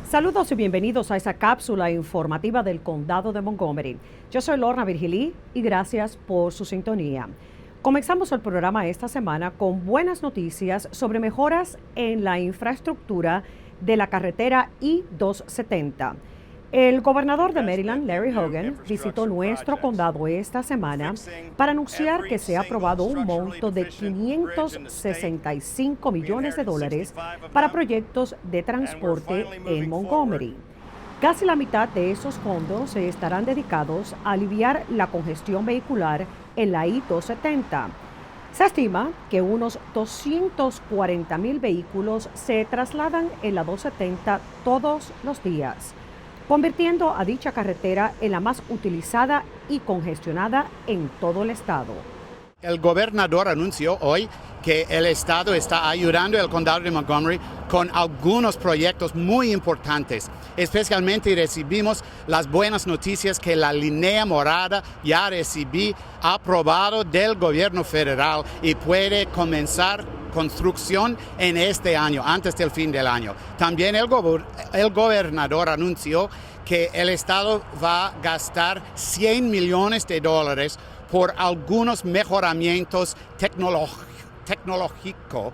Saludos y bienvenidos a esa cápsula informativa del Condado de Montgomery. Yo soy Lorna Virgilí y gracias por su sintonía. Comenzamos el programa esta semana con buenas noticias sobre mejoras en la infraestructura de la carretera I-270. El gobernador de Maryland, Larry Hogan, visitó nuestro condado esta semana para anunciar que se ha aprobado un monto de $565 millones para proyectos de transporte en Montgomery. Casi la mitad de esos fondos se estarán dedicados a aliviar la congestión vehicular en la I-270. Se estima que unos 240,000 vehículos se trasladan en la 270 todos los días, convirtiendo a dicha carretera en la más utilizada y congestionada en todo el estado. El gobernador anunció hoy que el estado está ayudando al condado de Montgomery con algunos proyectos muy importantes. Especialmente recibimos las buenas noticias que la línea morada ya recibí aprobado del gobierno federal y puede comenzar construcción en este año, antes del fin del año. También el gobernador anunció que el estado va a gastar $100 millones por algunos mejoramientos tecnológicos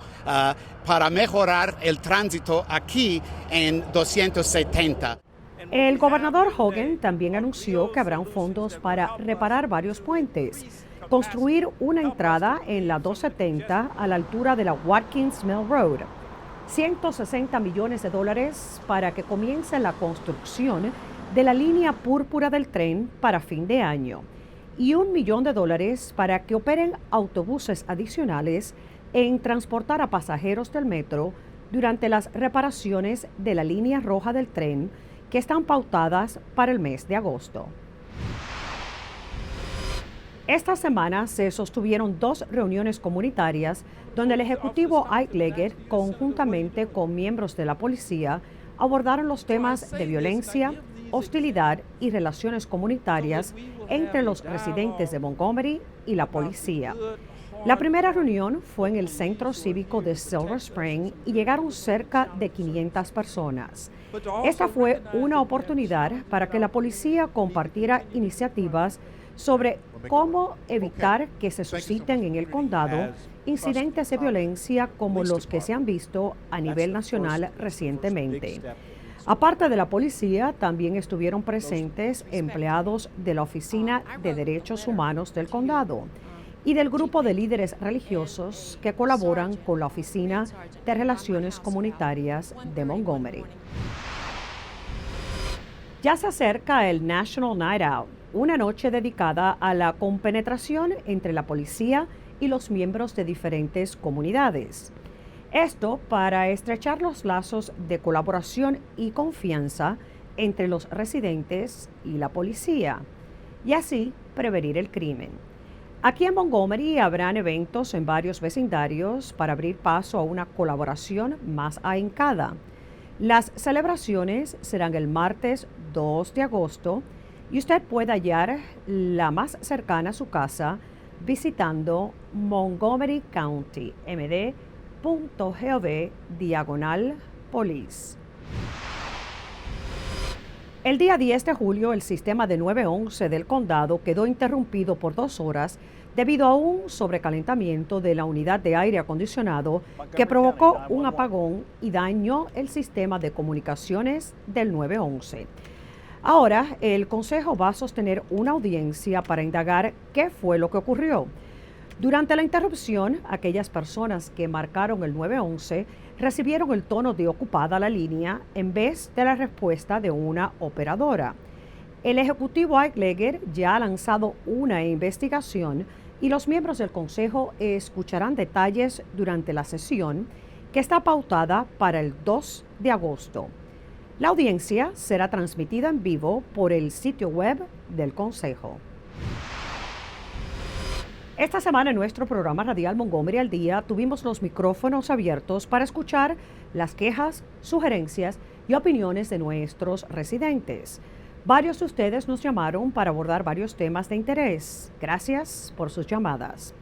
para mejorar el tránsito aquí en 270. El gobernador Hogan también anunció que habrán fondos para reparar varios puentes, construir una entrada en la 270 a la altura de la Watkins Mill Road, $160 millones para que comience la construcción de la línea púrpura del tren para fin de año y $1 millón para que operen autobuses adicionales en transportar a pasajeros del metro durante las reparaciones de la línea roja del tren que están pautadas para el mes de agosto. Esta semana se sostuvieron 2 reuniones comunitarias donde el ejecutivo Ike Leggett, conjuntamente con miembros de la policía, abordaron los temas de violencia, hostilidad y relaciones comunitarias entre los residentes de Montgomery y la policía. La primera reunión fue en el centro cívico de Silver Spring y llegaron cerca de 500 personas. Esta fue una oportunidad para que la policía compartiera iniciativas sobre cómo evitar que se susciten en el condado incidentes de violencia como los que se han visto a nivel nacional recientemente. Aparte de la policía, también estuvieron presentes empleados de la Oficina de Derechos Humanos del condado y del grupo de líderes religiosos que colaboran con la Oficina de Relaciones Comunitarias de Montgomery. Ya se acerca el National Night Out, una noche dedicada a la compenetración entre la policía y los miembros de diferentes comunidades. Esto para estrechar los lazos de colaboración y confianza entre los residentes y la policía, y así prevenir el crimen. Aquí en Montgomery habrán eventos en varios vecindarios para abrir paso a una colaboración más ahincada. Las celebraciones serán el martes 2 de agosto y usted puede hallar la más cercana a su casa visitando Montgomery County, md.gov/police. El día 10 de julio, el sistema de 911 del condado quedó interrumpido por 2 horas debido a un sobrecalentamiento de la unidad de aire acondicionado que provocó un apagón y dañó el sistema de comunicaciones del 911. Ahora, el Consejo va a sostener una audiencia para indagar qué fue lo que ocurrió. Durante la interrupción, aquellas personas que marcaron el 911 recibieron el tono de ocupada la línea en vez de la respuesta de una operadora. El ejecutivo Ike Leggett ya ha lanzado una investigación y los miembros del Consejo escucharán detalles durante la sesión que está pautada para el 2 de agosto. La audiencia será transmitida en vivo por el sitio web del Consejo. Esta semana en nuestro programa radial Montgomery al Día tuvimos los micrófonos abiertos para escuchar las quejas, sugerencias y opiniones de nuestros residentes. Varios de ustedes nos llamaron para abordar varios temas de interés. Gracias por sus llamadas.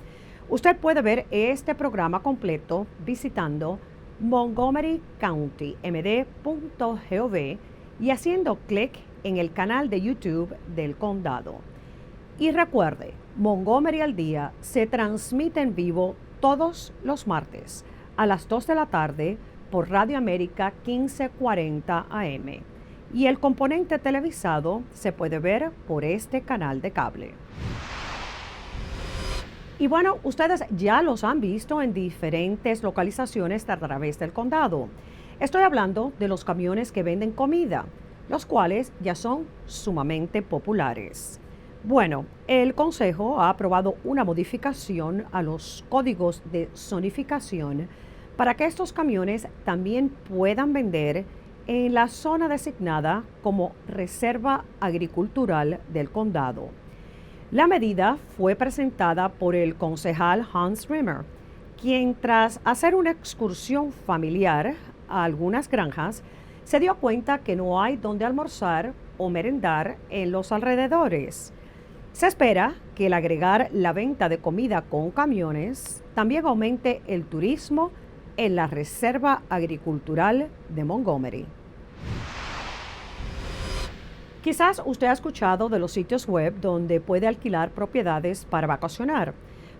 Usted puede ver este programa completo visitando montgomerycountymd.gov y haciendo clic en el canal de YouTube del condado. Y recuerde, Montgomery al Día se transmite en vivo todos los martes a las 2 de la tarde por Radio América 1540 AM. Y el componente televisado se puede ver por este canal de cable. Y bueno, ustedes ya los han visto en diferentes localizaciones a través del condado. Estoy hablando de los camiones que venden comida, los cuales ya son sumamente populares. Bueno, el Consejo ha aprobado una modificación a los códigos de zonificación para que estos camiones también puedan vender en la zona designada como Reserva Agricultural del Condado. La medida fue presentada por el concejal Hans Rimmer, quien tras hacer una excursión familiar a algunas granjas, se dio cuenta que no hay donde almorzar o merendar en los alrededores. Se espera que el agregar la venta de comida con camiones también aumente el turismo en la Reserva Agricultural de Montgomery. Quizás usted ha escuchado de los sitios web donde puede alquilar propiedades para vacacionar.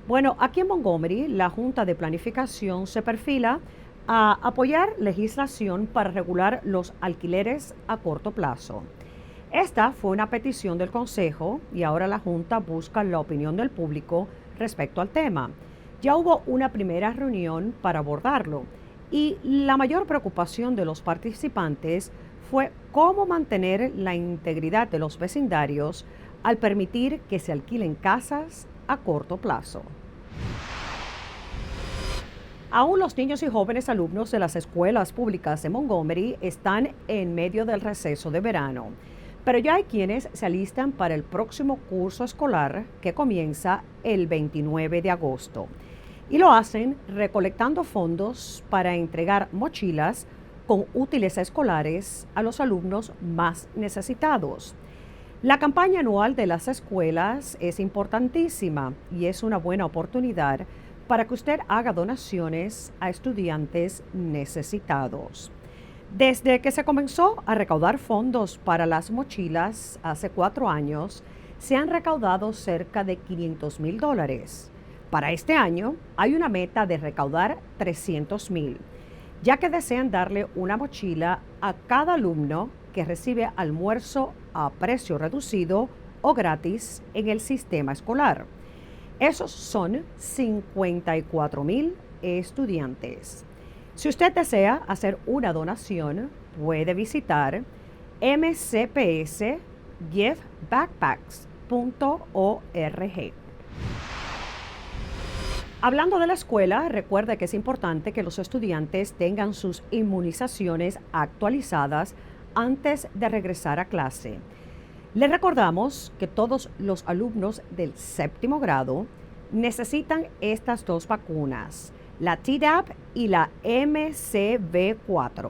Bueno, aquí en Montgomery, la Junta de Planificación se perfila a apoyar legislación para regular los alquileres a corto plazo. Esta fue una petición del Consejo y ahora la Junta busca la opinión del público respecto al tema. Ya hubo una primera reunión para abordarlo y la mayor preocupación de los participantes fue cómo mantener la integridad de los vecindarios al permitir que se alquilen casas a corto plazo. Aún los niños y jóvenes alumnos de las escuelas públicas de Montgomery están en medio del receso de verano, pero ya hay quienes se alistan para el próximo curso escolar que comienza el 29 de agosto. Y lo hacen recolectando fondos para entregar mochilas con útiles escolares a los alumnos más necesitados. La campaña anual de las escuelas es importantísima y es una buena oportunidad para que usted haga donaciones a estudiantes necesitados. Desde que se comenzó a recaudar fondos para las mochilas hace 4 años, se han recaudado cerca de $500,000. Para este año hay una meta de recaudar $300,000, ya que desean darle una mochila a cada alumno que recibe almuerzo a precio reducido o gratis en el sistema escolar. Esos son 54,000 estudiantes. Si usted desea hacer una donación, puede visitar mcpsgivebackpacks.org. Hablando de la escuela, recuerde que es importante que los estudiantes tengan sus inmunizaciones actualizadas antes de regresar a clase. Les recordamos que todos los alumnos del 7º grado necesitan estas 2 vacunas, la Tdap y la MCV4.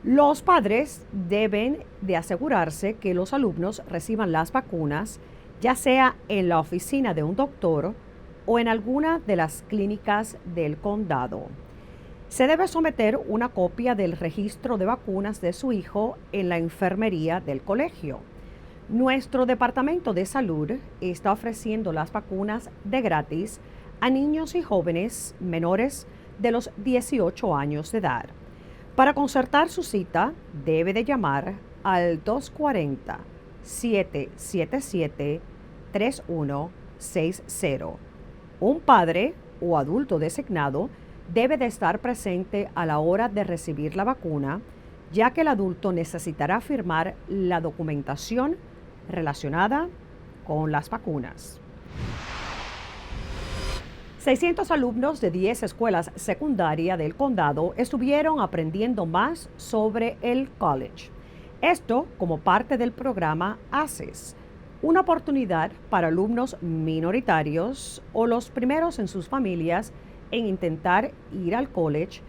Los padres deben de asegurarse que los alumnos reciban las vacunas, ya sea en la oficina de un doctor o en alguna de las clínicas del condado. Se debe someter una copia del registro de vacunas de su hijo en la enfermería del colegio. Nuestro Departamento de Salud está ofreciendo las vacunas de gratis a niños y jóvenes menores de los 18 años de edad. Para concertar su cita, debe de llamar al 240-777-3160. Un padre o adulto designado debe de estar presente a la hora de recibir la vacuna, ya que el adulto necesitará firmar la documentación relacionada con las vacunas. 600 alumnos de 10 escuelas secundarias del condado estuvieron aprendiendo más sobre el college. Esto como parte del programa ACES, una oportunidad para alumnos minoritarios o los primeros en sus familias en intentar ir al college,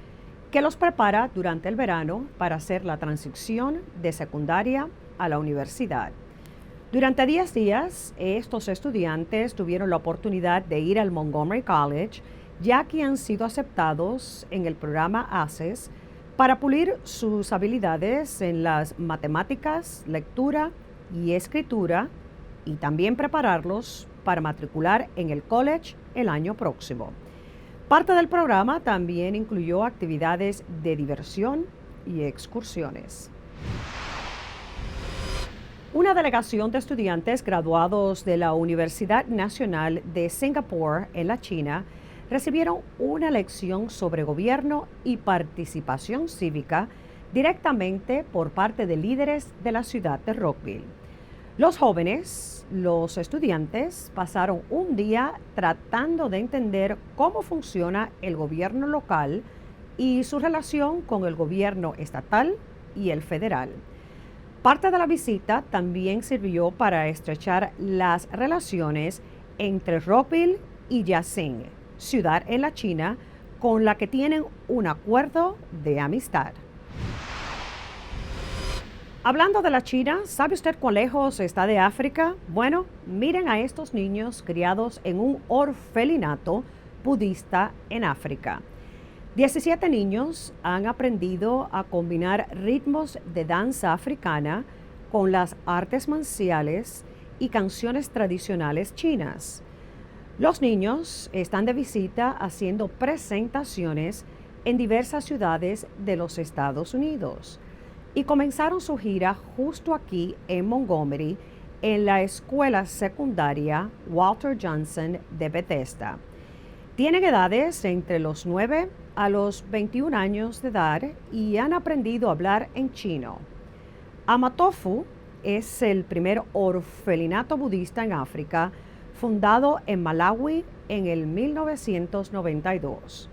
que los prepara durante el verano para hacer la transición de secundaria a la universidad. Durante 10 días, estos estudiantes tuvieron la oportunidad de ir al Montgomery College, ya que han sido aceptados en el programa ACES para pulir sus habilidades en las matemáticas, lectura y escritura y también prepararlos para matricular en el college el año próximo. Parte del programa también incluyó actividades de diversión y excursiones. Una delegación de estudiantes graduados de la Universidad Nacional de Singapur en la China recibieron una lección sobre gobierno y participación cívica directamente por parte de líderes de la ciudad de Rockville. Los jóvenes, los estudiantes, pasaron un día tratando de entender cómo funciona el gobierno local y su relación con el gobierno estatal y el federal. Parte de la visita también sirvió para estrechar las relaciones entre Rockville y Jiaxing, ciudad en la China con la que tienen un acuerdo de amistad. Hablando de la China, ¿sabe usted cuán lejos está de África? Bueno, miren a estos niños criados en un orfelinato budista en África. 17 niños han aprendido a combinar ritmos de danza africana con las artes marciales y canciones tradicionales chinas. Los niños están de visita haciendo presentaciones en diversas ciudades de los Estados Unidos y comenzaron su gira justo aquí en Montgomery, en la escuela secundaria Walter Johnson de Bethesda. Tienen edades entre los 9 a los 21 años de edad y han aprendido a hablar en chino. Amatofu es el primer orfelinato budista en África, fundado en Malawi en el 1992.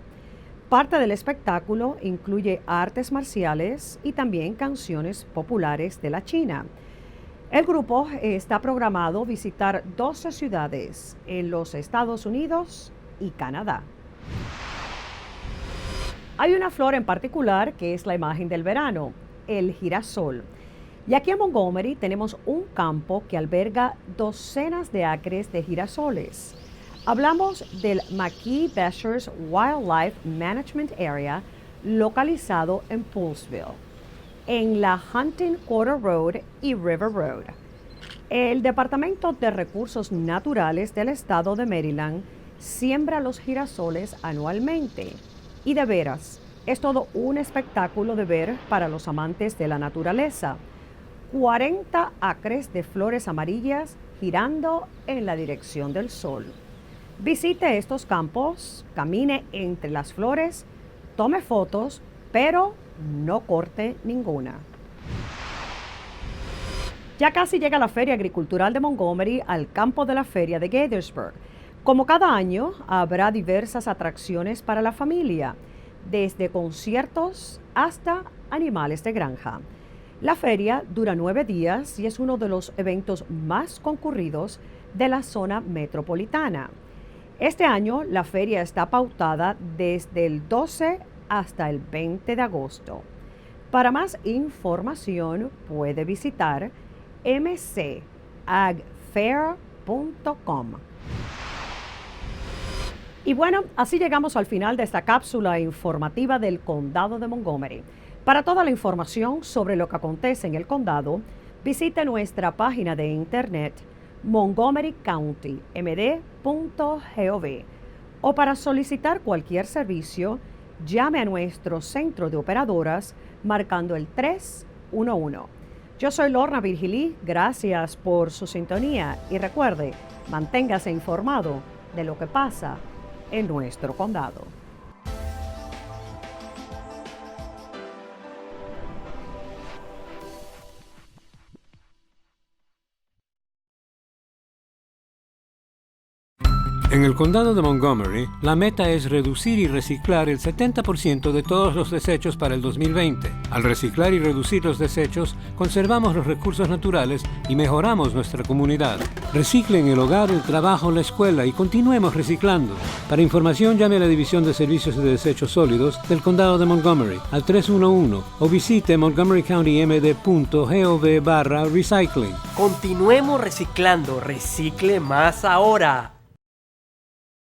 Parte del espectáculo incluye artes marciales y también canciones populares de la China. El grupo está programado visitar 12 ciudades en los Estados Unidos y Canadá. Hay una flor en particular que es la imagen del verano, el girasol. Y aquí en Montgomery tenemos un campo que alberga docenas de acres de girasoles. Hablamos del McKee-Beshers Wildlife Management Area, localizado en Poolesville, en la Hunting Quarter Road y River Road. El Departamento de Recursos Naturales del Estado de Maryland siembra los girasoles anualmente. Y de veras, es todo un espectáculo de ver para los amantes de la naturaleza. 40 acres de flores amarillas girando en la dirección del sol. Visite estos campos, camine entre las flores, tome fotos, pero no corte ninguna. Ya casi llega la Feria Agricultural de Montgomery al campo de la Feria de Gaithersburg. Como cada año, habrá diversas atracciones para la familia, desde conciertos hasta animales de granja. La feria dura 9 días y es uno de los eventos más concurridos de la zona metropolitana. Este año la feria está pautada desde el 12 hasta el 20 de agosto. Para más información puede visitar mcagfair.com. Y bueno, así llegamos al final de esta cápsula informativa del Condado de Montgomery. Para toda la información sobre lo que acontece en el condado, visite nuestra página de internet montgomerycountymd.gov o para solicitar cualquier servicio, llame a nuestro centro de operadoras marcando el 311. Yo soy Lorna Virgilí, gracias por su sintonía y recuerde, manténgase informado de lo que pasa en nuestro condado. En el condado de Montgomery, la meta es reducir y reciclar el 70% de todos los desechos para el 2020. Al reciclar y reducir los desechos, conservamos los recursos naturales y mejoramos nuestra comunidad. Recicle en el hogar, el trabajo, la escuela y continuemos reciclando. Para información, llame a la División de Servicios de Desechos Sólidos del condado de Montgomery al 311 o visite montgomerycountymd.gov/recycling. Continuemos reciclando, recicle más ahora.